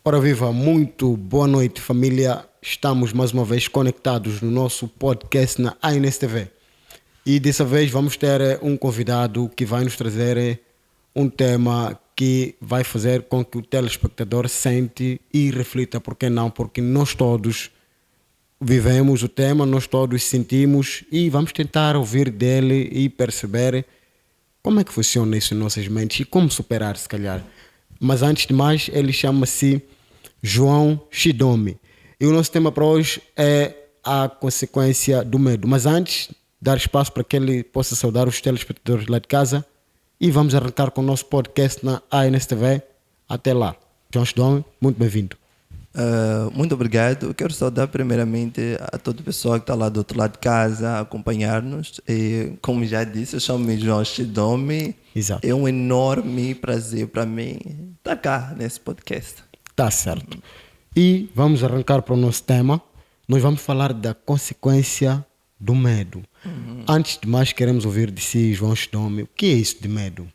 Ora viva, muito boa noite família, estamos mais uma vez conectados no nosso podcast na ANS TV e dessa vez vamos ter um convidado que vai nos trazer um tema que vai fazer com que o telespectador sente e reflita, por que não, porque nós todos vivemos o tema, nós todos sentimos e vamos tentar ouvir dele e perceber como é que funciona isso em nossas mentes e como superar se calhar. Mas antes de mais, ele chama-se João Shidomi. E o nosso tema para hoje é a consequência do medo. Mas antes, dar espaço para que ele possa saudar os telespectadores lá de casa e vamos arrancar com o nosso podcast na ANS TV. Até lá. João Shidomi, muito bem-vindo. Muito obrigado. Eu quero saudar primeiramente a toda pessoa que está lá do outro lado de casa a acompanhar-nos. E, como já disse, eu chamo-me João Shidomi. Exato. É um enorme prazer para mim estar cá nesse podcast. Tá certo. E vamos arrancar para o nosso tema. Nós vamos falar da consequência do medo. Antes de mais, queremos ouvir de si, João Shidomi, o que é isso de medo?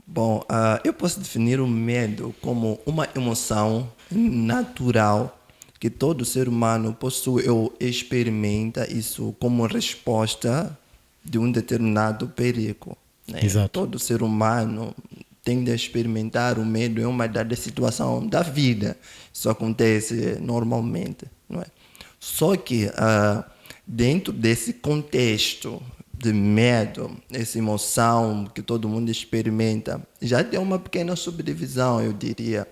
Bom, eu posso definir o medo como uma emoção natural que todo ser humano possui ou experimenta isso como resposta de um determinado perigo. Né? Exato. Todo ser humano tende a experimentar o medo em uma dada situação da vida. Isso acontece normalmente, não é? Só que dentro desse contexto de medo, essa emoção que todo mundo experimenta, já tem uma pequena subdivisão, eu diria,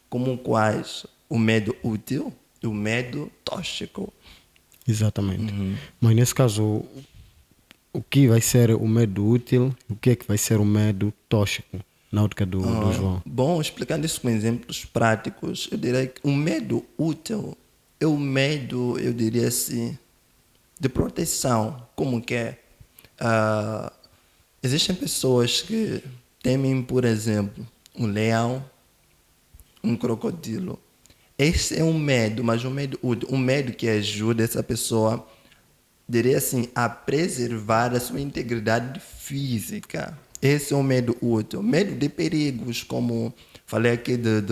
como quais o medo útil e o medo tóxico. Exatamente. Mas nesse caso, o que vai ser o medo útil e o que é que vai ser o medo tóxico na ótica do João? Bom, explicando isso com exemplos práticos, eu diria que o medo útil é o medo, eu diria assim, de proteção, como que é. Existem pessoas que temem, por exemplo, um leão, um crocodilo. Esse é um medo, mas um medo útil, um medo que ajuda essa pessoa, diria assim, a preservar a sua integridade física. Esse é um medo útil. Medo de perigos, como falei aqui do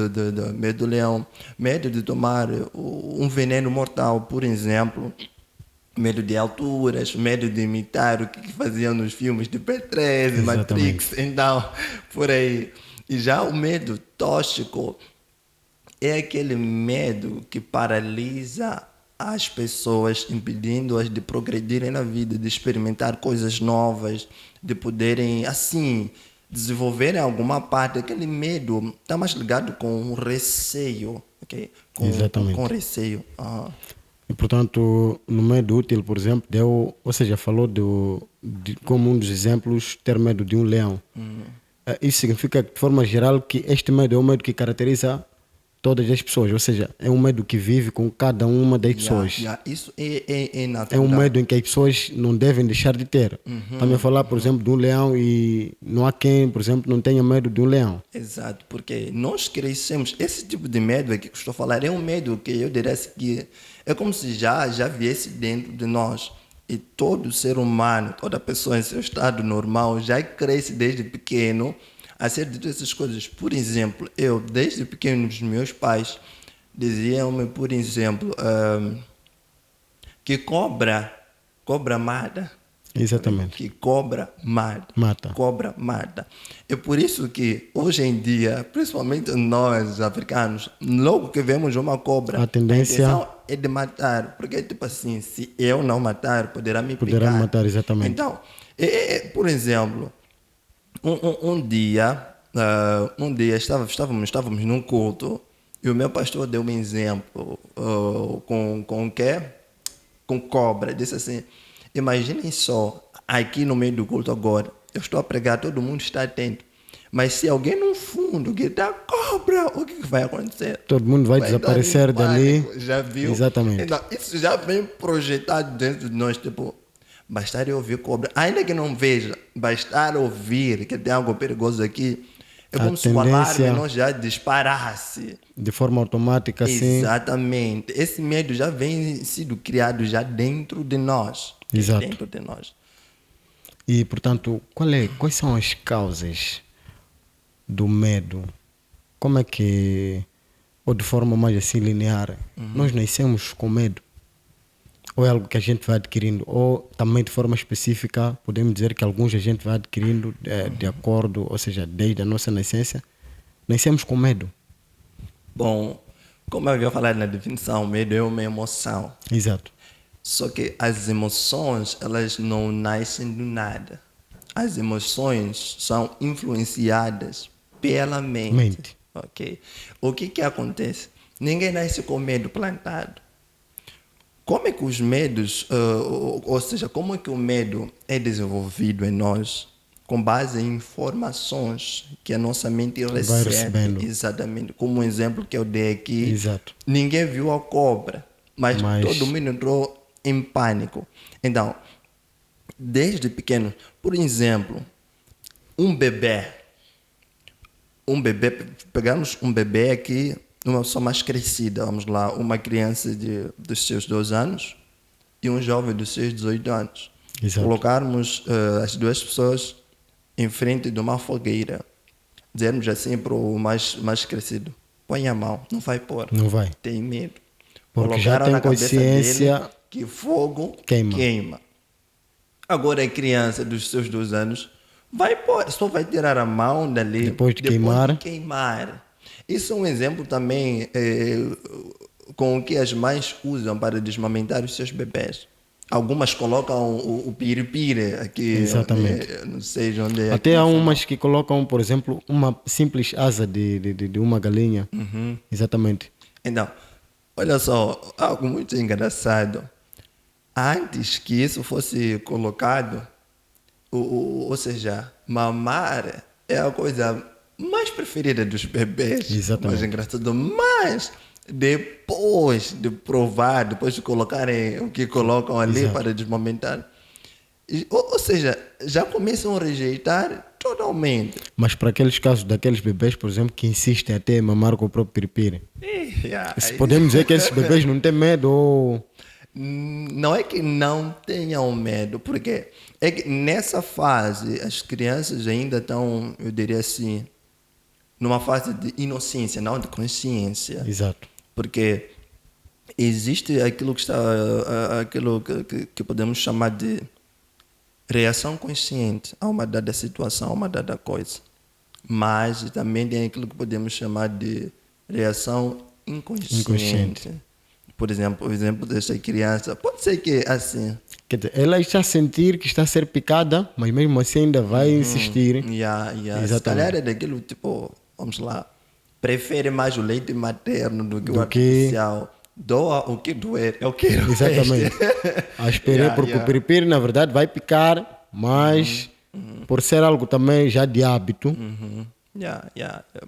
medo do leão, medo de tomar um veneno mortal, por exemplo. Medo de alturas, medo de imitar o que faziam nos filmes de P13, Matrix, então, por aí. E já o medo tóxico é aquele medo que paralisa as pessoas, impedindo-as de progredirem na vida, de experimentar coisas novas, de poderem, assim, desenvolverem alguma parte. Aquele medo está mais ligado com o receio, ok? Exatamente. Com receio. E, portanto, no medo útil, por exemplo, falou como um dos exemplos, ter medo de um leão. Isso significa, de forma geral, que este medo é um medo que caracteriza todas as pessoas, ou seja, é um medo que vive com cada uma das pessoas. Isso é natural. É um medo em que as pessoas não devem deixar de ter. Também a falar, por exemplo, de um leão e não há quem, por exemplo, não tenha medo de um leão. Exato, porque nós crescemos, esse tipo de medo aqui que estou a falar é um medo que eu diria que é como se já viesse dentro de nós. E todo ser humano, toda pessoa em seu estado normal já cresce desde pequeno a ser dito essas coisas. Por exemplo, eu, desde pequeno, os meus pais diziam-me, por exemplo, que cobra mata. Exatamente. Que cobra mata. Cobra mata. É por isso que, hoje em dia, principalmente nós, africanos, logo que vemos uma cobra, a intenção é de matar. Porque, tipo assim, se eu não matar, poderá me picar. Poderá matar, exatamente. Então, por exemplo, um dia estávamos num culto e o meu pastor deu um exemplo com o quê? Com cobra. Disse assim, imaginem só, aqui no meio do culto agora, eu estou a pregar, todo mundo está atento. Mas se alguém no fundo gritar cobra, o que vai acontecer? Todo mundo vai desaparecer dali. Já viu? Exatamente. Então, isso já vem projetado dentro de nós, tipo, bastar ouvir cobra. Ainda que não veja, bastar ouvir que tem algo perigoso aqui, É A como se o alarme tendência- não já disparasse. De forma automática, assim. Exatamente. Esse medo já vem sido criado já dentro de nós. Exato. Dentro de nós. E, portanto, quais são as causas do medo? Como é que, ou de forma mais assim linear, nós nascemos com medo? Ou é algo que a gente vai adquirindo? Ou também de forma específica, podemos dizer que alguns a gente vai adquirindo de acordo, ou seja, desde a nossa nascença, nascemos com medo. Bom, como eu havia falado na definição, o medo é uma emoção. Exato. Só que as emoções, elas não nascem do nada. As emoções são influenciadas pela mente. Mente. Ok? O que acontece? Ninguém nasce com medo plantado. Como é que os medos, ou seja, como é que o medo é desenvolvido em nós? Com base em informações que a nossa mente recebe. recebendo. Exatamente. Como um exemplo que eu dei aqui. Exato. Ninguém viu a cobra, mas Mas- todo mundo entrou em pânico. Então, desde pequeno, por exemplo, um bebê, pegamos um bebê aqui, uma pessoa mais crescida, vamos lá, uma criança dos seus 2 anos e um jovem dos seus 18 anos. Exato. Colocarmos as duas pessoas em frente de uma fogueira, dizermos assim para o mais crescido, põe a mão, não vai pôr, Não vai. tem medo. Porque já Colocaram tem na cabeça consciência dele que fogo queima. queima. Agora a criança dos seus 2 anos vai pôr, só vai tirar a mão dali Depois de queimar. queimar. Isso é um exemplo também com o que as mães usam para desmamentar os seus bebés. Algumas colocam o piripiri aqui, Exatamente. não sei de onde é. Até que há são. umas que colocam, por exemplo, uma simples asa de uma galinha. Exatamente. Então, olha só, algo muito engraçado. Antes que isso fosse colocado, ou seja, mamar é a coisa mais preferida dos bebês. Exatamente. Mais engraçado. Mas, depois de provar, depois de colocarem o que colocam ali Exato. para desmomentar, ou seja, já começam a rejeitar totalmente. Mas para aqueles casos daqueles bebês, por exemplo, que insistem até em mamar com o próprio piripiri. Se podemos dizer que esses bebês não têm medo ou... Não é que não tenham medo, porque é que nessa fase as crianças ainda estão, eu diria assim, numa fase de inocência, não de consciência. Exato. Porque existe aquilo que está, aquilo que podemos chamar de reação consciente a uma dada situação, a uma dada coisa. Mas também tem aquilo que podemos chamar de reação inconsciente. Por exemplo, o exemplo desta criança, pode ser que assim. Quer dizer, ela está a sentir que está a ser picada, mas mesmo assim ainda vai insistir. Se Exatamente. calhar é daquilo tipo, vamos lá, prefere mais o leite materno do que o Do que- artificial. Doa o que doer, eu quero. Exatamente. A esperar, porque o piripiri, na verdade, vai picar, mas por ser algo também já de hábito.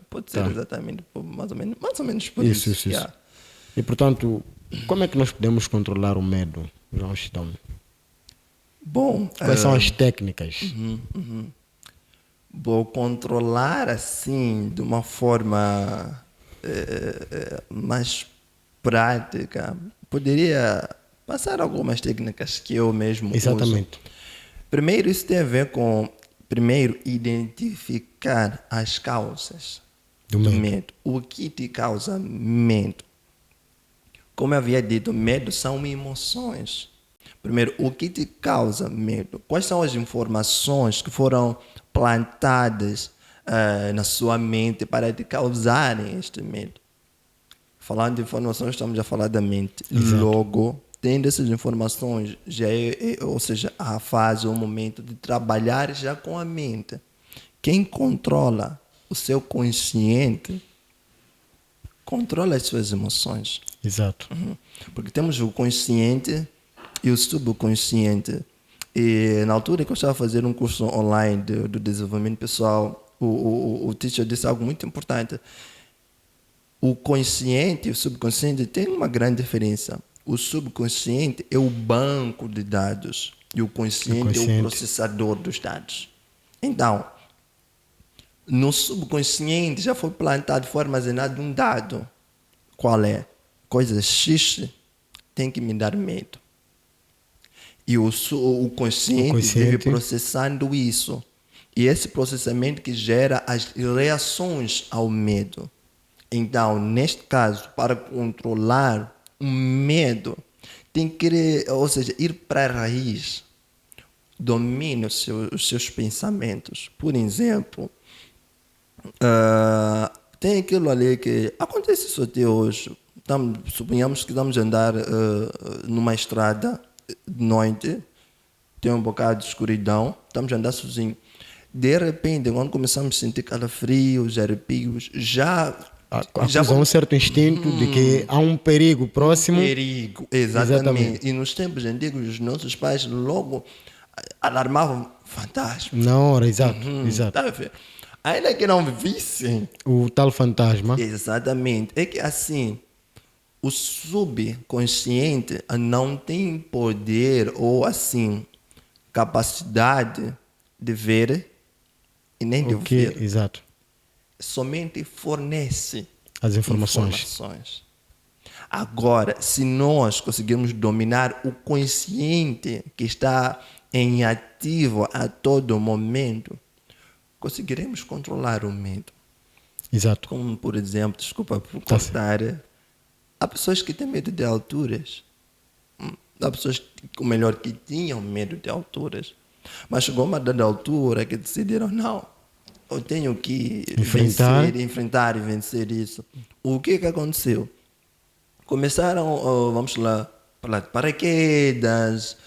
Pode ser exatamente mais ou menos por Isso, isso. isso. E, portanto, como é que nós podemos controlar o medo, João Chitão? Bom, Quais são as técnicas? vou controlar assim de uma forma mais prática. Poderia passar algumas técnicas que eu mesmo Exatamente. uso. Primeiro, isso tem a ver com identificar as causas Do do medo. medo. O que te causa medo? Como eu havia dito, medo são emoções. Primeiro, o que te causa medo? Quais são as informações que foram plantadas na sua mente para te causarem este medo? Falando de informações, estamos a falar da mente. Exato. Logo, tendo essas informações, já ou seja, a fase, o momento de trabalhar já com a mente. Quem controla o seu consciente, controla as suas emoções. Exato. Porque temos o consciente e o subconsciente. E na altura que eu estava fazendo um curso online do desenvolvimento pessoal, o teacher disse algo muito importante. O consciente e o subconsciente têm uma grande diferença. O subconsciente é o banco de dados e o consciente é o processador dos dados. Então, no subconsciente já foi plantado, foi armazenado um dado. Qual é? Coisa X tem que me dar medo. E o consciente vive processando isso. E esse processamento que gera as reações ao medo. Então, neste caso, para controlar o medo, tem que, ou seja, ir para a raiz. Domine os seus pensamentos. Por exemplo, tem aquilo ali que acontece isso até hoje. Suponhamos que estamos a andar numa estrada de noite, tem um bocado de escuridão, estamos a andar sozinhos. De repente, quando começamos a sentir calafrios, arrepios, já um certo instinto de que há um perigo próximo. Perigo, exatamente. E nos tempos antigos, os nossos pais logo alarmavam fantasmas. Na hora, exato. Tá a ver? Ainda que não vissem o tal fantasma. Exatamente. É que assim, o subconsciente não tem poder ou assim capacidade de ver e nem de ouvir. Exato. Somente fornece as informações. Agora, se nós conseguirmos dominar o consciente que está em ativo a todo momento, conseguiremos controlar o medo. Exato. Como, por exemplo, desculpa por cortar, há pessoas que têm medo de alturas. Há pessoas que tinham medo de alturas. Mas chegou uma dada altura que decidiram, não, eu tenho que enfrentar e vencer isso. O que aconteceu? Começaram, vamos lá, falar de paraquedas,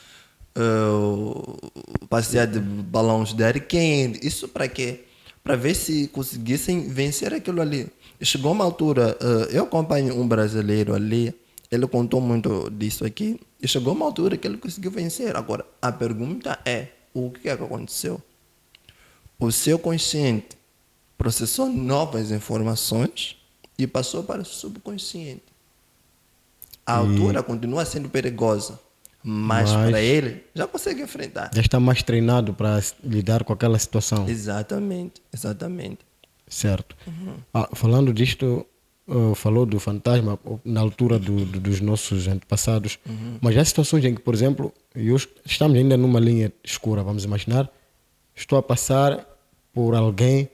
passear de balões de ar quente. Isso para quê? Para ver se conseguissem vencer aquilo ali. E chegou uma altura, eu acompanho um brasileiro ali, ele contou muito disso aqui, e chegou uma altura que ele conseguiu vencer. Agora, a pergunta é, o que aconteceu? O seu consciente processou novas informações e passou para o subconsciente. A altura continua sendo perigosa, mas para ele já consegue enfrentar. Já está mais treinado para lidar com aquela situação. Exatamente. Certo. Falando disto, falou do fantasma na altura dos nossos antepassados, mas há situações em que, por exemplo, estamos ainda numa linha escura, vamos imaginar, estou a passar por alguém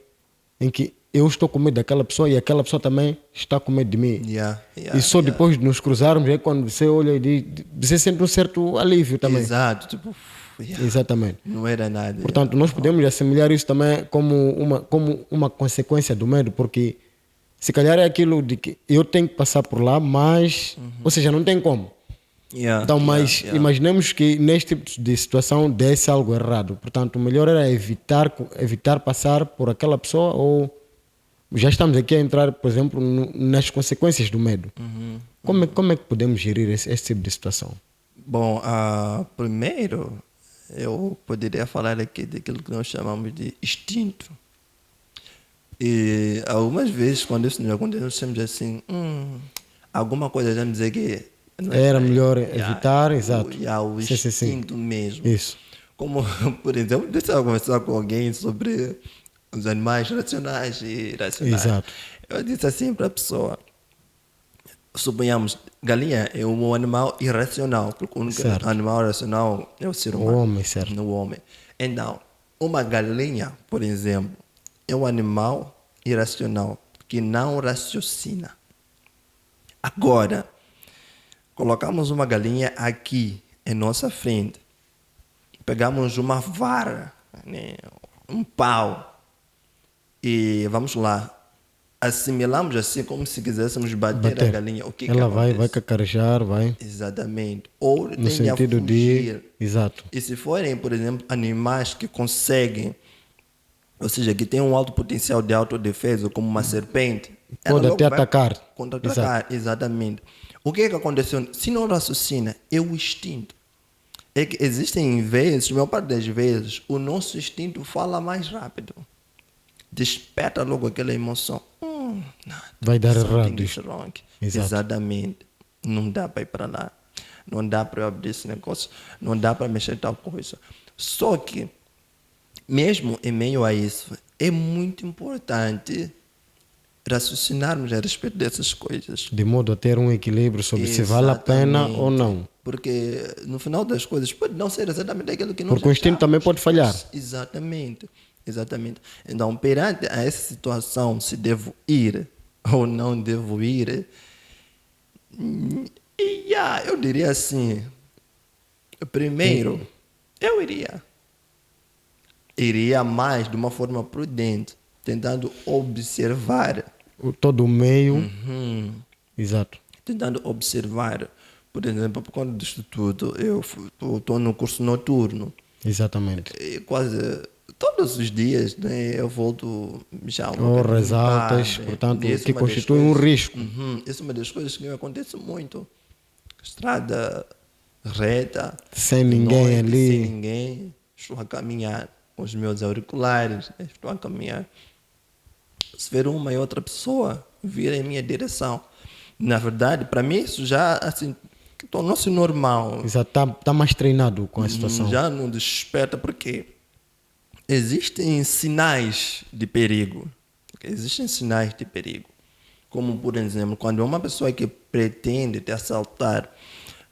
em que eu estou com medo daquela pessoa e aquela pessoa também está com medo de mim. E só depois de nos cruzarmos é quando você olha e diz, você sente um certo alívio também. Exato. Exatamente. Não era nada. Portanto, nós podemos assimilar isso também como uma consequência do medo, porque se calhar é aquilo de que eu tenho que passar por lá, mas, ou seja, não tem como. Então, mas imaginemos que neste tipo de situação desse algo errado. Portanto, o melhor era evitar passar por aquela pessoa, ou já estamos aqui a entrar, por exemplo, nas consequências do medo. Como é que podemos gerir esse tipo de situação? Bom, primeiro eu poderia falar aqui daquilo que nós chamamos de instinto. E algumas vezes, quando isso nos acontece, nós temos assim, alguma coisa já me dizer que era melhor evitar, exato. O instinto mesmo. Isso. Como, por exemplo, eu estava conversando com alguém sobre os animais racionais e irracionais. Exato. Eu disse assim para a pessoa, suponhamos, galinha é um animal irracional, porque o único animal racional é o ser humano. O homem, certo. O homem. Então, uma galinha, por exemplo, é um animal irracional que não raciocina. Agora, colocamos uma galinha aqui em nossa frente, pegamos uma vara, né, um pau, e vamos lá, assimilamos assim como se quiséssemos bater a galinha. O que ela que vai cacarejar, vai. Exatamente. Ou no sentido de... Exato. E se forem, por exemplo, animais que conseguem, ou seja, que têm um alto potencial de autodefesa, como uma serpente, pode até atacar. Contra-atacar, exatamente. O que aconteceu? Se não raciocina, é o instinto. É que existem vezes, a maior parte das vezes, o nosso instinto fala mais rápido. Desperta logo aquela emoção. Vai dar errado. Exatamente. Não dá para ir para lá. Não dá para eu abrir esse negócio. Não dá para mexer tal coisa. Só que mesmo em meio a isso, é muito importante raciocinarmos a respeito dessas coisas. De modo a ter um equilíbrio sobre se vale a pena ou não. Porque no final das coisas pode não ser exatamente aquilo que nós Porque o instinto também pode falhar. Exatamente. Então, perante a essa situação, se devo ir ou não devo ir, eu diria assim, primeiro, eu iria. Iria mais de uma forma prudente, tentando observar. Todo o meio. Exato. Tentando observar. Por exemplo, por conta do estudo, eu estou no curso noturno. Exatamente. E quase todos os dias, né, eu volto já horas altas, portanto, que constitui um risco. Essa é uma das coisas que me acontece muito. Estrada reta, sem ninguém ali. Sem ninguém. Estou a caminhar com os meus auriculares, estou a caminhar. Se ver uma e outra pessoa vir em minha direção, na verdade, para mim isso já assim tornou-se normal. Exato, tá mais treinado com a situação. Já não desperta porque existem sinais de perigo. Existem sinais de perigo. Como, por exemplo, quando uma pessoa que pretende te assaltar,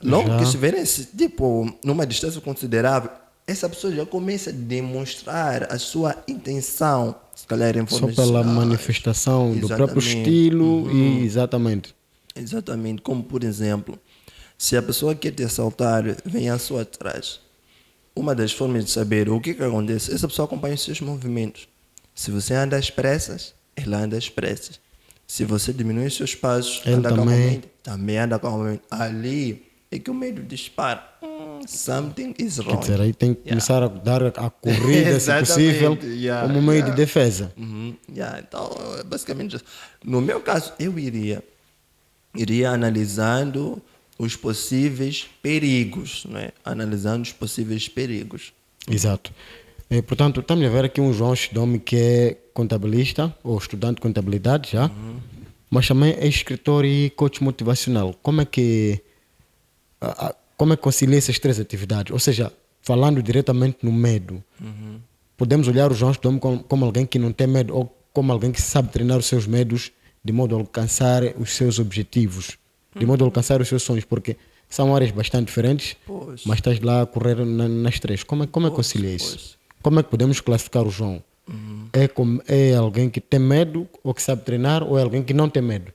logo que estiver tipo, numa distância considerável, essa pessoa já começa a demonstrar a sua intenção, se calhar em forma só pela manifestação do próprio estilo e exatamente. Exatamente, como por exemplo, se a pessoa que quer te assaltar vem à sua atrás, uma das formas de saber o que acontece, essa pessoa acompanha os seus movimentos. Se você anda às pressas, ela anda às pressas. Se você diminui os seus passos, ele anda calmamente, também anda calmamente. Ali é que o medo dispara. Something is wrong. Quer dizer, aí tem que começar a dar a corrida, se possível, como meio de defesa. Então, basicamente, no meu caso, eu iria analisando os possíveis perigos, né? Analisando os possíveis perigos. Exato. Portanto, estamos a ver aqui um João Shidome que é contabilista, ou estudante de contabilidade já, mas também é escritor e coach motivacional. Como é que concilia essas três atividades? Ou seja, falando diretamente no medo, podemos olhar o João Shidome como alguém que não tem medo ou como alguém que sabe treinar os seus medos de modo a alcançar os seus objetivos, de modo a alcançar os seus sonhos, porque são áreas bastante diferentes, mas estás lá a correr nas três. Como é que concilia isso? Como é que podemos classificar o João? É alguém que tem medo ou que sabe treinar, ou é alguém que não tem medo?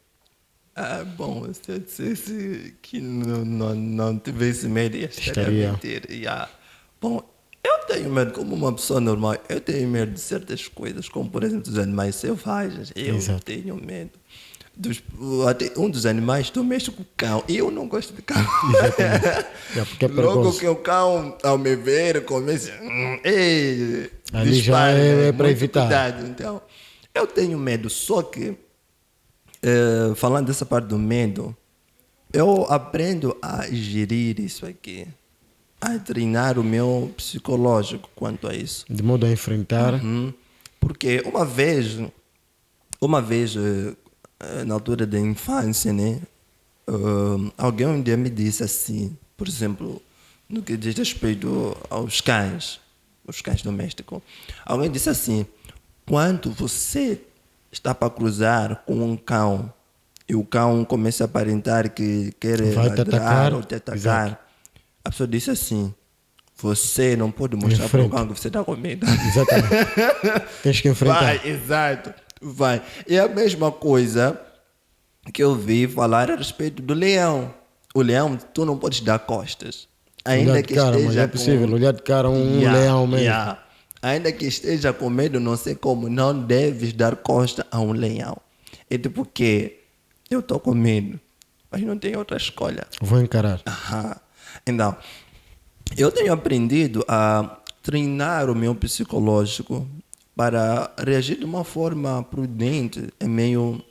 Bom, se eu dissesse que não tivesse medo, estaria a mentir. Bom, eu tenho medo como uma pessoa normal. Eu tenho medo de certas coisas, como por exemplo dos animais selvagens. Eu tenho medo. Até um dos animais doméstico, com o cão. Eu não gosto de cão. Porque é logo que o cão, ao me ver, começa. Ali dispara, já é para evitar. Cuidado. Então, eu tenho medo, só que, falando dessa parte do medo, eu aprendo a gerir isso aqui, a treinar o meu psicológico quanto a isso. De modo a enfrentar. Porque uma vez na altura da infância, né, alguém um dia me disse assim, por exemplo, no que diz respeito aos cães, os cães domésticos, alguém disse assim: quando você está para cruzar com um cão e o cão começa a aparentar que quer ladrar ou te atacar, a pessoa disse assim: você não pode mostrar para o cão que você está com medo. Exatamente. Tens que enfrentar. Vai. É a mesma coisa que eu vi falar a respeito do leão. O leão, tu não podes dar costas. Ainda olhar de que cara, esteja mas é possível olhar de cara um leão mesmo. Ainda que esteja com medo, não sei como, não deves dar costa a um leão. É tipo que eu estou com medo, mas não tenho outra escolha. Vou encarar. Então, eu tenho aprendido a treinar o meu psicológico para reagir de uma forma prudente em meio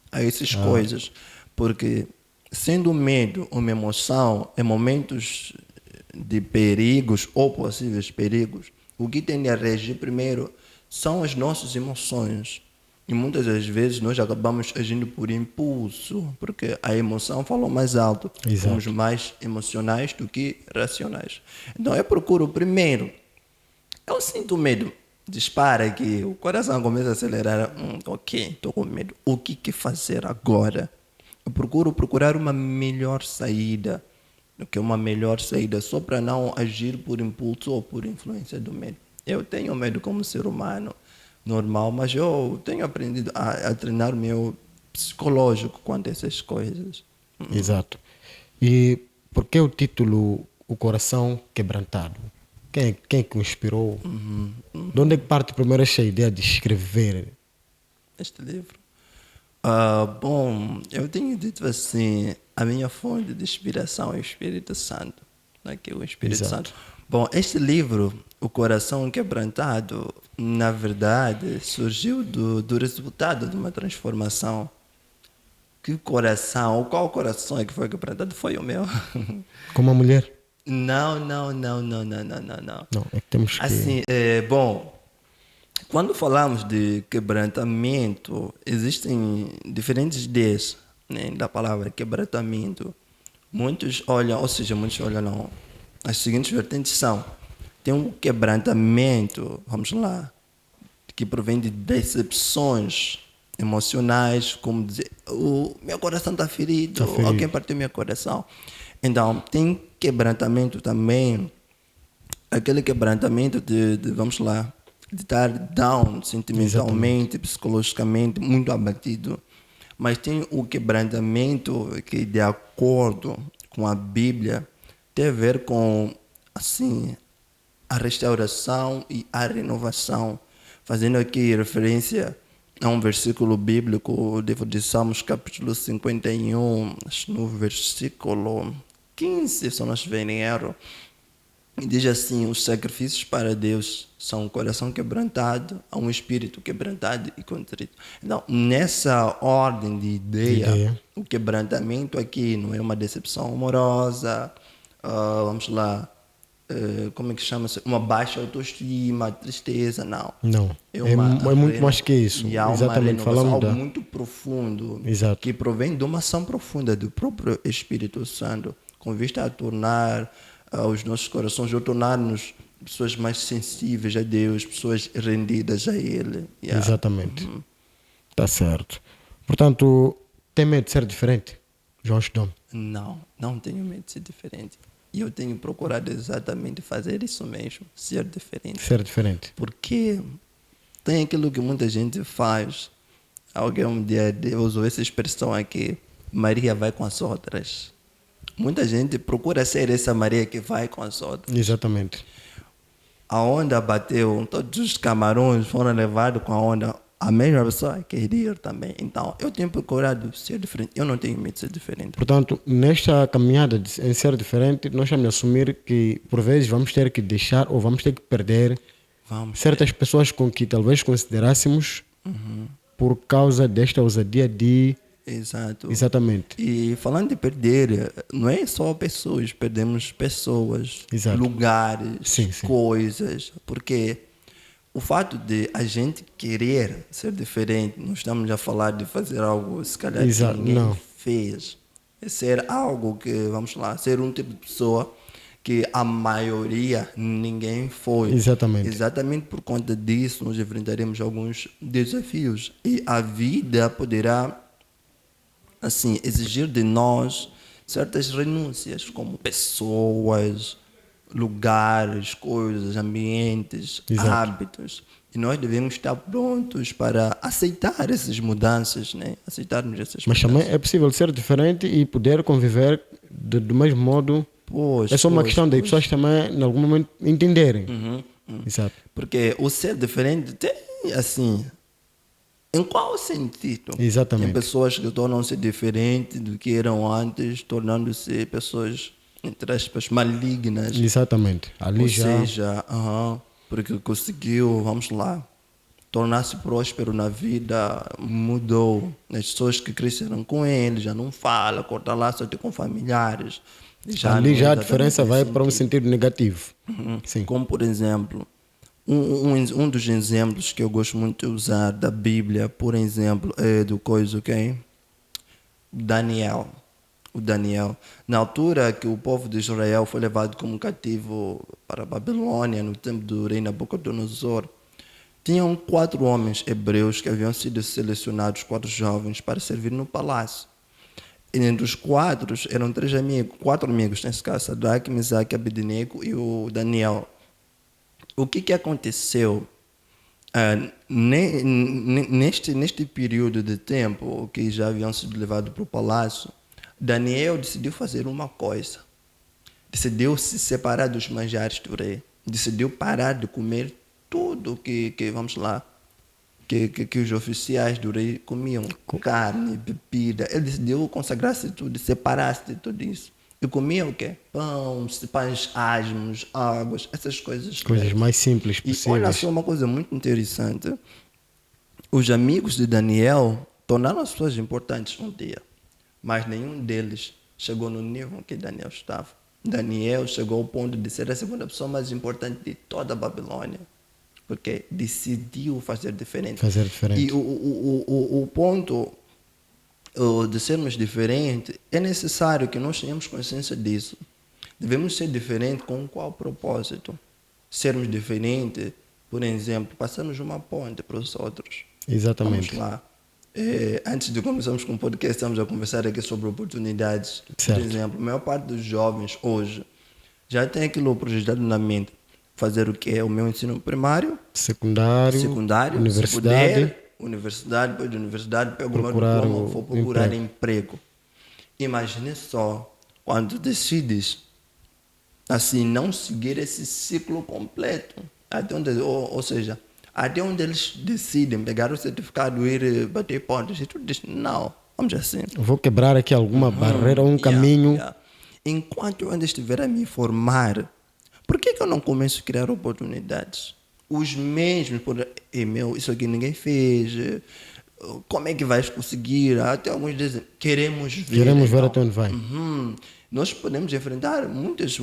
a essas coisas. Porque, sendo o medo uma emoção em momentos de perigos ou possíveis perigos, o que tende a reagir primeiro são as nossas emoções. E muitas das vezes nós acabamos agindo por impulso, porque a emoção falou mais alto. Somos mais emocionais do que racionais. Então eu procuro primeiro, eu sinto medo. dispara aqui, o coração começa a acelerar. Ok, estou com medo. O que fazer agora? Eu procuro procurar uma melhor saída do que uma melhor saída só para não agir por impulso ou por influência do medo. Eu tenho medo como ser humano normal, mas eu tenho aprendido a treinar o meu psicológico quanto a essas coisas. Exato. E por que o título O Coração Quebrantado? Quem que o inspirou? De onde é que parte primeiro essa ideia de escrever? Este livro. Bom, eu tenho dito assim, a minha fonte de inspiração é o Espírito Santo. Aqui o Espírito Exato. Santo. Bom, este livro, O Coração Quebrantado, na verdade, surgiu do resultado de uma transformação. Que coração? Qual coração é que foi quebrantado? Foi o meu. Com uma mulher? Não. Não, é que temos que... Assim, bom, quando falamos de quebrantamento, existem diferentes ideias, né, da palavra quebrantamento. Muitos olham não. As seguintes vertentes são: tem um quebrantamento, vamos lá, que provém de decepções emocionais, como dizer, o meu coração está ferido, Tá ferido. alguém partiu meu coração. Então, tem quebrantamento também, aquele quebrantamento vamos lá, de estar down sentimentalmente, psicologicamente, muito abatido. Mas tem o quebrantamento que, de acordo com a Bíblia, tem a ver com, assim, a restauração e a renovação, fazendo aqui referência a um versículo bíblico, livro de Salmos, capítulo 51, acho no versículo 15, se eu não estiver em erro, e diz assim: os sacrifícios para Deus são um coração quebrantado, a um espírito quebrantado e contrito. Então, nessa ordem de ideia, o quebrantamento aqui não é uma decepção amorosa, vamos lá, como é que chama-se? Uma baixa autoestima, tristeza, não. Não, é muito mais que isso. E há uma Exatamente, renovação, falamos algo da... muito profundo, Exato. que provém de uma ação profunda do próprio Espírito Santo, com vista a tornar os nossos corações, ou tornar-nos pessoas mais sensíveis a Deus, pessoas rendidas a Ele. Exatamente. Tá certo. Portanto, tem medo de ser diferente, João Chidom? Não tenho medo de ser diferente. E eu tenho procurado exatamente fazer isso mesmo, ser diferente. Ser diferente. Porque tem aquilo que muita gente faz. Alguém um dia usou essa expressão aqui: Maria vai com as outras. Muita gente procura ser essa Maria que vai com as outras. Exatamente. A onda bateu, todos os camarões foram levados com a onda. A mesma pessoa quer ir também. Então, eu tenho procurado ser diferente. Eu não tenho medo de ser diferente. Portanto, nesta caminhada em ser diferente, nós estamos a assumir que, por vezes, vamos ter que deixar ou vamos ter que perder certas pessoas com que talvez considerássemos por causa desta ousadia de... Exato. Exatamente. E falando de perder, não é só pessoas, perdemos pessoas, Exato. lugares, Sim. coisas, porque o fato de a gente querer ser diferente, não estamos a falar de fazer algo se calhar que ninguém fez, é ser algo que, vamos lá, ser um tipo de pessoa que a maioria ninguém foi. Exatamente. Exatamente por conta disso nós enfrentaremos alguns desafios e a vida poderá, assim, exigir de nós certas renúncias, como pessoas, lugares, coisas, ambientes, hábitos. E nós devemos estar prontos para aceitar essas mudanças, né? Aceitarmos essas Mas mudanças. também é possível ser diferente e poder conviver do mesmo modo. É só uma questão das pessoas também, em algum momento, entenderem. Exato. Porque o ser diferente tem, assim... Em qual sentido? Exatamente. Tem pessoas que tornam-se diferentes do que eram antes, tornando-se pessoas, entre aspas, malignas. Exatamente. Ali Ou já... seja, porque conseguiu, vamos lá, tornar-se próspero na vida, mudou. As pessoas que cresceram com ele já não falam, corta laço até com familiares. Ali já a diferença vai para um sentido negativo. Sim. Como, por exemplo... Um dos exemplos que eu gosto muito de usar da Bíblia, por exemplo, é do coisa, ok? Daniel. O Daniel. Na altura que o povo de Israel foi levado como cativo para a Babilônia, no tempo do rei Nabucodonosor, Tinham 4 homens hebreus que haviam sido selecionados, 4 jovens, para servir no palácio. E entre os 4 eram 3 amigos, 4 amigos, nesse caso, Sadraque, Mesaque, Abednego e o Daniel. O que aconteceu? Neste período de tempo que já haviam sido levados para o palácio, Daniel decidiu fazer uma coisa. Decidiu se separar dos manjares do rei. Decidiu parar de comer tudo que vamos lá, que os oficiais do rei comiam. Carne, bebida. Ele decidiu consagrar-se tudo, separar-se de tudo isso. E comia o quê? Pães asmos, águas, essas coisas. Coisas mais simples E possíveis. olha só uma coisa muito interessante. Os amigos de Daniel tornaram-se pessoas importantes um dia, mas nenhum deles chegou no nível que Daniel estava. Daniel chegou ao ponto de ser a segunda pessoa mais importante de toda a Babilônia, porque decidiu fazer diferente. E o ponto de sermos diferentes, é necessário que nós tenhamos consciência disso. Devemos ser diferentes com qual propósito? Sermos diferentes, por exemplo, passamos uma ponte para os outros. Exatamente. Vamos lá. Antes de começarmos com o podcast, estamos a conversar aqui sobre oportunidades. Certo. Por exemplo, a maior parte dos jovens hoje já tem aquilo projetado na mente. Fazer o que é o meu ensino primário, secundário, universidade, depois de universidade, pego o meu procurar diploma, vou procurar emprego. Imagine só, quando decides assim, não seguir esse ciclo completo, até onde, ou seja, até onde eles decidem pegar o certificado e ir bater pontos, e tu diz, não, vamos assim. Vou quebrar aqui alguma barreira ou um caminho. Enquanto eu ainda estiver a me formar, por que eu não começo a criar oportunidades? Os mesmos, isso aqui ninguém fez, como é que vais conseguir? Até alguns dizem, queremos ver Então, até onde vai. Nós podemos enfrentar muitos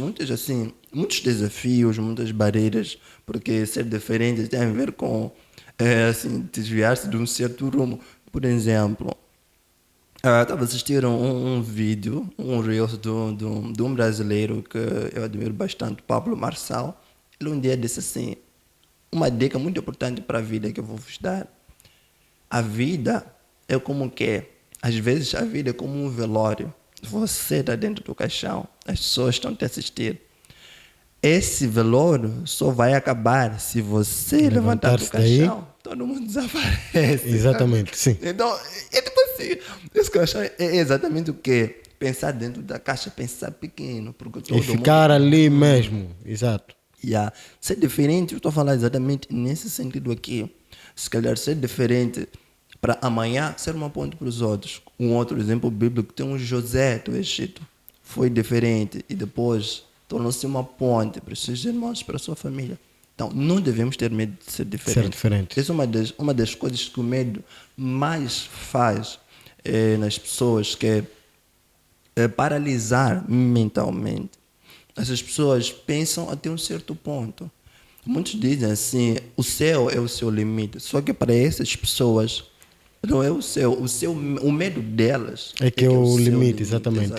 desafios, muitas barreiras, porque ser diferente tem a ver com desviar-se de um certo rumo. Por exemplo, estava a assistir um vídeo, um Reels de um brasileiro que eu admiro bastante, Pablo Marçal. Ele um dia disse assim, uma dica muito importante para a vida que eu vou vos dar. A vida é como que é. Às vezes a vida é como um velório. Você está dentro do caixão, as pessoas estão te assistir. Esse velório só vai acabar se você levantar do caixão. Daí, todo mundo desaparece. Exatamente, sim. Então, é tipo assim, esse caixão é exatamente o quê? Pensar dentro da caixa, pensar pequeno. Porque todo e ficar mundo... ali mesmo, exato. Ser diferente, eu estou falando exatamente nesse sentido aqui. Se calhar ser diferente para amanhã ser uma ponte para os outros. Um outro exemplo bíblico tem um José do Egito. Foi diferente e depois tornou-se uma ponte para os seus irmãos, para a sua família. Então, não devemos ter medo de ser diferente. Essa é uma das coisas que o medo mais faz nas pessoas, que é paralisar mentalmente. Essas pessoas pensam até um certo ponto. Muitos dizem assim, o céu é o seu limite. Só que para essas pessoas não é o céu. O medo delas é que é o limite, exatamente.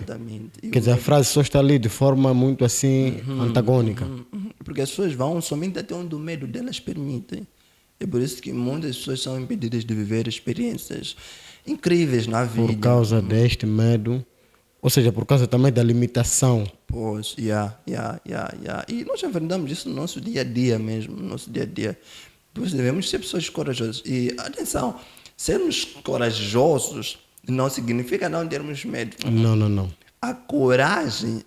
Quer dizer, a frase só está ali de forma muito assim antagônica. Porque as pessoas vão somente até onde o medo delas permite. É por isso que muitas pessoas são impedidas de viver experiências incríveis na vida. Por causa deste medo, ou seja, por causa também da limitação. Pois, E nós enfrentamos isso no nosso dia a dia mesmo, no nosso dia a dia. Pois devemos ser pessoas corajosas. E atenção, sermos corajosos não significa não termos medo. Não. A coragem,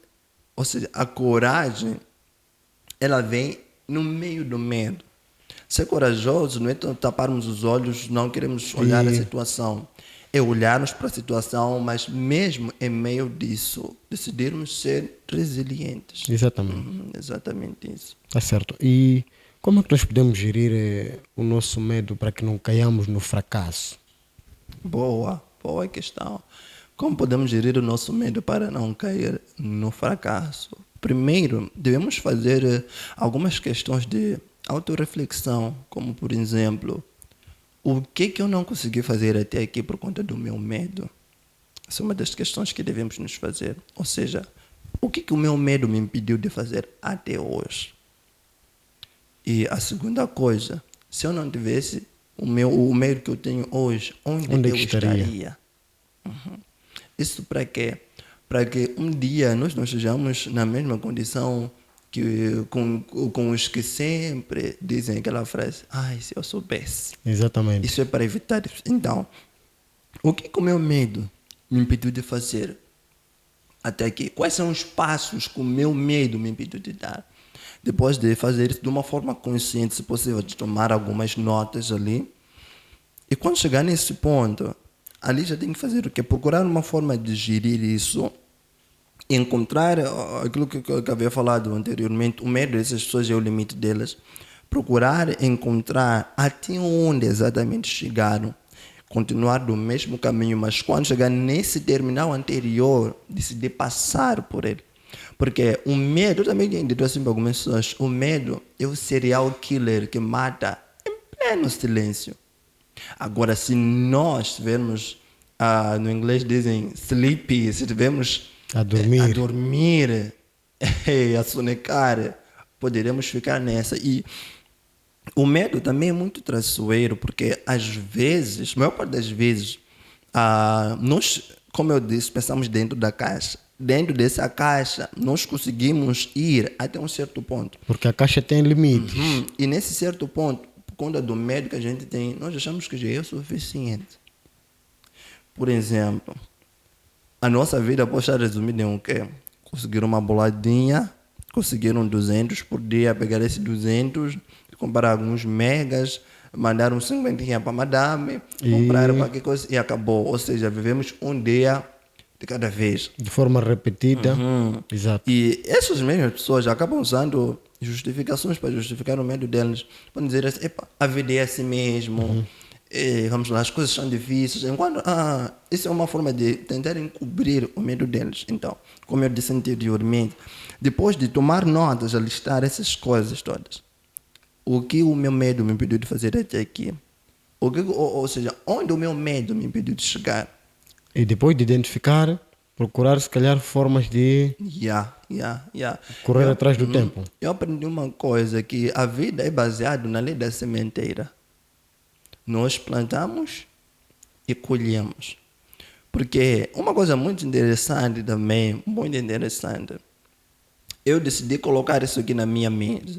ela vem no meio do medo. Ser corajoso não é taparmos os olhos, não queremos olhar a situação. É olharmos para a situação, mas mesmo em meio disso, decidirmos ser resilientes. Exatamente. Exatamente isso. Tá certo. E como é que nós podemos gerir o nosso medo para que não caiamos no fracasso? Boa questão. Como podemos gerir o nosso medo para não cair no fracasso? Primeiro, devemos fazer algumas questões de autorreflexão, como por exemplo, o que eu não consegui fazer até aqui por conta do meu medo? Essa é uma das questões que devemos nos fazer. Ou seja, o que o meu medo me impediu de fazer até hoje? E a segunda coisa, Se eu não tivesse o medo que eu tenho hoje, onde Onde é eu que estaria? estaria? Isso para quê? Para que um dia nós não estejamos na mesma condição que com os que sempre dizem aquela frase: ai, se eu soubesse. Exatamente. Isso é para evitar isso. Então, o que o meu medo me impediu de fazer até aqui? Quais são os passos que o meu medo me impediu de dar? Depois de fazer isso de uma forma consciente, se possível, de tomar algumas notas ali. E quando chegar nesse ponto, ali já tem que fazer o quê? Procurar uma forma de gerir isso, encontrar aquilo que eu havia falado anteriormente, o medo dessas pessoas é o limite delas. Procurar encontrar até onde exatamente chegaram, continuar do mesmo caminho, mas quando chegar nesse terminal anterior, decidir passar por ele. Porque o medo, eu também tenho dito assim para algumas pessoas, o medo é o serial killer que mata em pleno silêncio. Agora, se nós estivermos, no inglês dizem sleepy, se estivermos A dormir. a dormir, a sonecar, poderemos ficar nessa. E o medo também é muito traiçoeiro, porque às vezes, a maior parte das vezes, nós, como eu disse, pensamos dentro da caixa. Dentro dessa caixa, nós conseguimos ir até um certo ponto. Porque a caixa tem limites. E nesse certo ponto, por conta do medo que a gente tem, nós achamos que já é o suficiente. Por exemplo, a nossa vida pode estar resumida em o quê? Conseguir uma boladinha, conseguir 200 por dia, pegar esses 200, comprar alguns megas, mandar uns 50 para a madame, comprar qualquer coisa e acabou. Ou seja, vivemos um dia de cada vez. De forma repetida. Exato. E essas mesmas pessoas acabam usando justificações para justificar o medo deles. Podem dizer assim, epa, a vida é assim mesmo, vamos lá, as coisas são difíceis. Enquanto, isso é uma forma de tentar encobrir o medo deles. Então, como eu disse anteriormente, depois de tomar notas, a listar essas coisas todas, o que o meu medo me impediu de fazer até aqui? Ou seja, onde o meu medo me impediu de chegar? E depois de identificar, procurar se calhar formas de correr atrás do tempo. Eu aprendi uma coisa, que a vida é baseada na lei da sementeira. Nós plantamos e colhemos. Porque uma coisa muito interessante também, muito interessante, eu decidi colocar isso aqui na minha mente.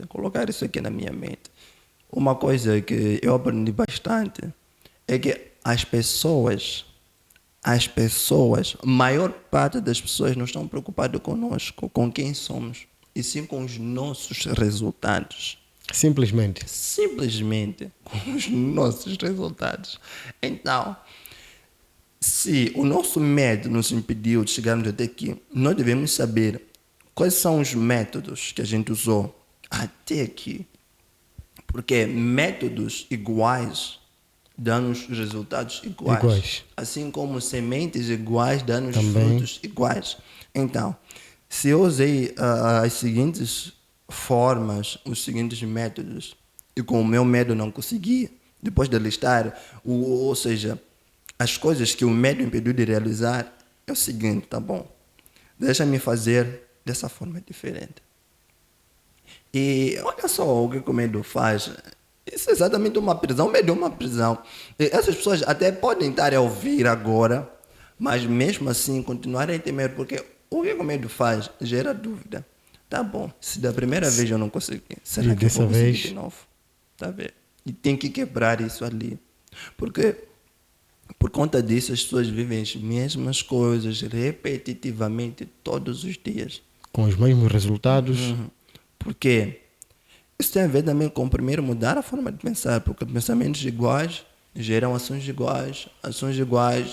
Uma coisa que eu aprendi bastante é que a maior parte das pessoas não estão preocupadas conosco, com quem somos, e sim com os nossos resultados. Simplesmente Com os nossos resultados. Então, se o nosso medo nos impediu de chegarmos até aqui, nós devemos saber quais são os métodos que a gente usou até aqui. Porque métodos iguais dão-nos resultados iguais. Assim como sementes iguais dão-nos frutos iguais. Então, se eu usei as seguintes formas, os seguintes métodos, e com o meu medo não consegui, depois de listar, ou seja, as coisas que o medo impediu de realizar, é o seguinte, tá bom? Deixa-me fazer dessa forma diferente. E olha só o que o medo faz. Isso é exatamente uma prisão. O medo é uma prisão. E essas pessoas até podem estar a ouvir agora, mas mesmo assim continuarem a ter medo, porque o que o medo faz? Gera dúvida. Tá bom, se da primeira vez eu não consegui, será que eu vou conseguir de novo? Tá vendo? E tem que quebrar isso ali. Porque por conta disso as pessoas vivem as mesmas coisas repetitivamente todos os dias. Com os mesmos resultados. Porque isso tem a ver também com primeiro mudar a forma de pensar, porque pensamentos iguais geram ações iguais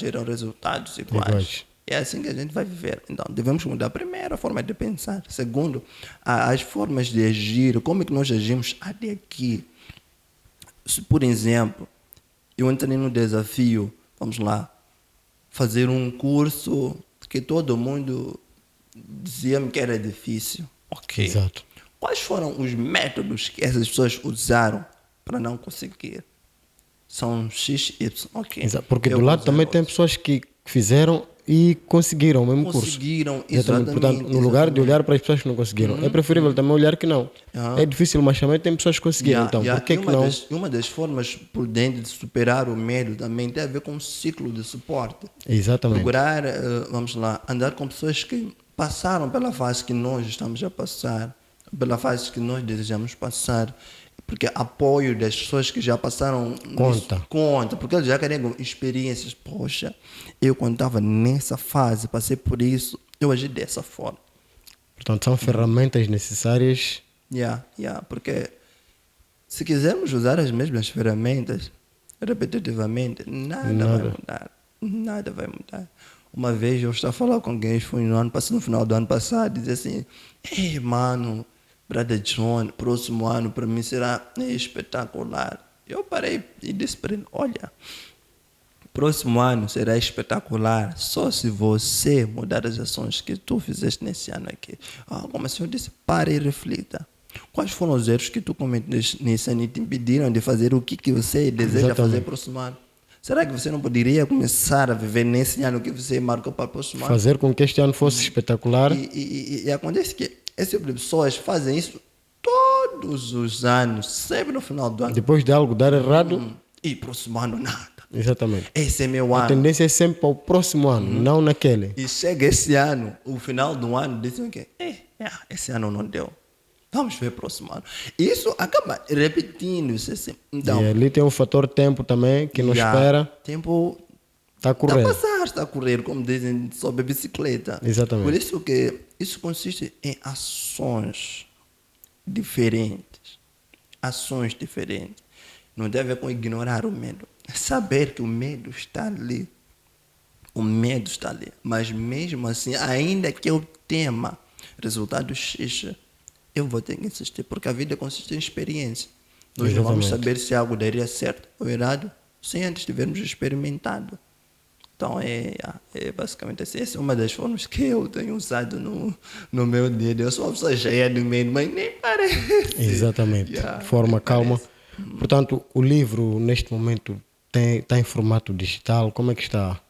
geram resultados iguais. É assim que a gente vai viver. Então, devemos mudar primeiro a forma de pensar. Segundo, as formas de agir, como é que nós agimos até aqui. Se, por exemplo, eu entrei no desafio, vamos lá, fazer um curso que todo mundo dizia-me que era difícil. Ok. Exato. Quais foram os métodos que essas pessoas usaram para não conseguir? São XY. Ok. Exato. Porque do lado também tem pessoas que fizeram e conseguiram o mesmo curso. Conseguiram, exatamente. Portanto, no lugar de olhar para as pessoas que não conseguiram, é preferível também olhar que não. É difícil, mas também tem pessoas que conseguiram. Então, por que não? Uma das formas prudentes de superar o medo também tem a ver com um ciclo de suporte. Exatamente. Procurar, vamos lá, andar com pessoas que passaram pela fase que nós estamos a passar, pela fase que nós desejamos passar. Porque apoio das pessoas que já passaram conta, porque eles já carregam experiências. Poxa, eu quando estava nessa fase, passei por isso, eu agi dessa forma. Portanto, são ferramentas necessárias. Porque se quisermos usar as mesmas ferramentas repetitivamente, nada vai mudar. Nada vai mudar. Uma vez eu estava a falar com alguém, foi no final do ano passado, e disse assim: ei, mano, Brother John, próximo ano para mim será espetacular. Eu parei e disse para ele: olha, próximo ano será espetacular só se você mudar as ações que tu fizeste nesse ano aqui. Como assim? Eu disse: pare e reflita. Quais foram os erros que tu cometeste nesse ano e te impediram de fazer o que você deseja fazer próximo ano? Será que você não poderia começar a viver nesse ano que você marcou para o próximo ano? Fazer com que este ano fosse espetacular. E acontece que esse tipo de pessoas fazem isso todos os anos, sempre no final do ano. Depois de algo dar errado. E próximo ano nada. Exatamente. Esse é meu ano. A tendência é sempre para o próximo ano, não naquele. E chega esse ano, o final do ano, dizem que esse ano não deu. Vamos ver o próximo ano. Isso acaba repetindo-se assim. Então, e ali tem um fator tempo também que não espera. Tempo está a correr. Está a correr, como dizem, sob a bicicleta. Exatamente. Por isso que isso consiste em ações diferentes. Ações diferentes. Não tem a ver com ignorar o medo. É saber que o medo está ali. O medo está ali. Mas mesmo assim, ainda que eu tema resultado X, eu vou ter que insistir, porque a vida consiste em experiência. Nós não vamos saber se algo daria certo ou errado sem antes tivermos experimentado. Então, é basicamente assim. Essa é uma das formas que eu tenho usado no meu dia. Eu sou uma pessoa cheia de medo, mas nem parece. Exatamente. De forma calma. Portanto, o livro, neste momento, está em formato digital. Como é que está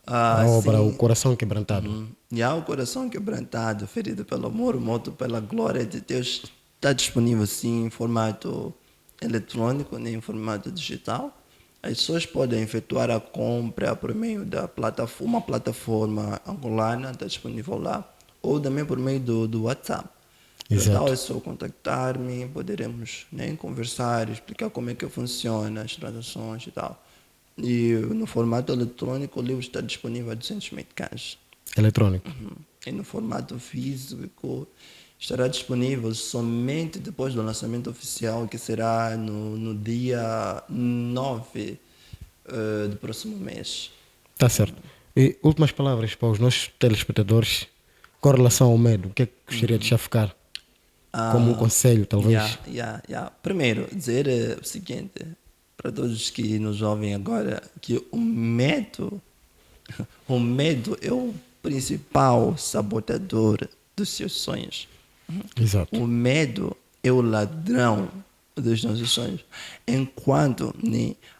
a obra, O Coração Quebrantado? O Coração Quebrantado, ferido pelo amor, morto pela glória de Deus, está disponível sim em formato eletrônico, nem em formato digital. As pessoas podem efetuar a compra por meio da plataforma, uma plataforma angolana, está disponível lá, ou também por meio do WhatsApp. Então é só contactar-me, poderemos conversar, explicar como é que funciona as transações e tal. E no formato eletrônico o livro está disponível a 200 meticais. Eletrônico. E no formato físico estará disponível somente depois do lançamento oficial, que será no dia 9 do próximo mês. Tá certo. E últimas palavras para os nossos telespectadores com relação ao medo. O que é que gostaria de deixar ficar como um conselho, talvez? Primeiro, dizer o seguinte para todos que nos ouvem agora, que o medo é o principal sabotador dos seus sonhos. Exato. O medo é o ladrão dos nossos sonhos. Enquanto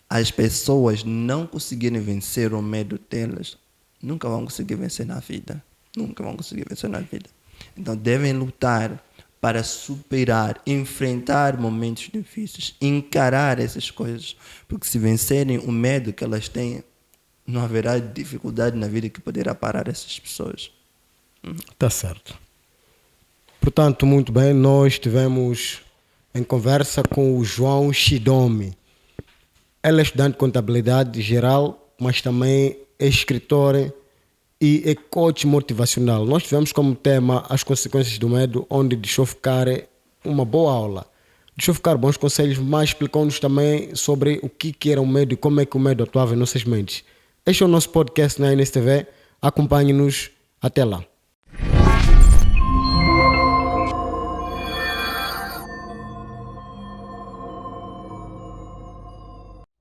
as pessoas não conseguirem vencer o medo delas, nunca vão conseguir vencer na vida. Nunca vão conseguir vencer na vida. Então devem lutar para superar, enfrentar momentos difíceis, encarar essas coisas. Porque se vencerem o medo que elas têm, não haverá dificuldade na vida que poderá parar essas pessoas. Tá certo. Portanto, muito bem, nós estivemos em conversa com o João Shidomi. Ele é estudante de contabilidade geral, mas também é escritor e é coach motivacional. Nós tivemos como tema as consequências do medo, onde deixou ficar uma boa aula. Deixou ficar bons conselhos, mas explicou-nos também sobre o que era o medo e como é que o medo atuava em nossas mentes. Este é o nosso podcast na INSTV. Acompanhe-nos. Até lá.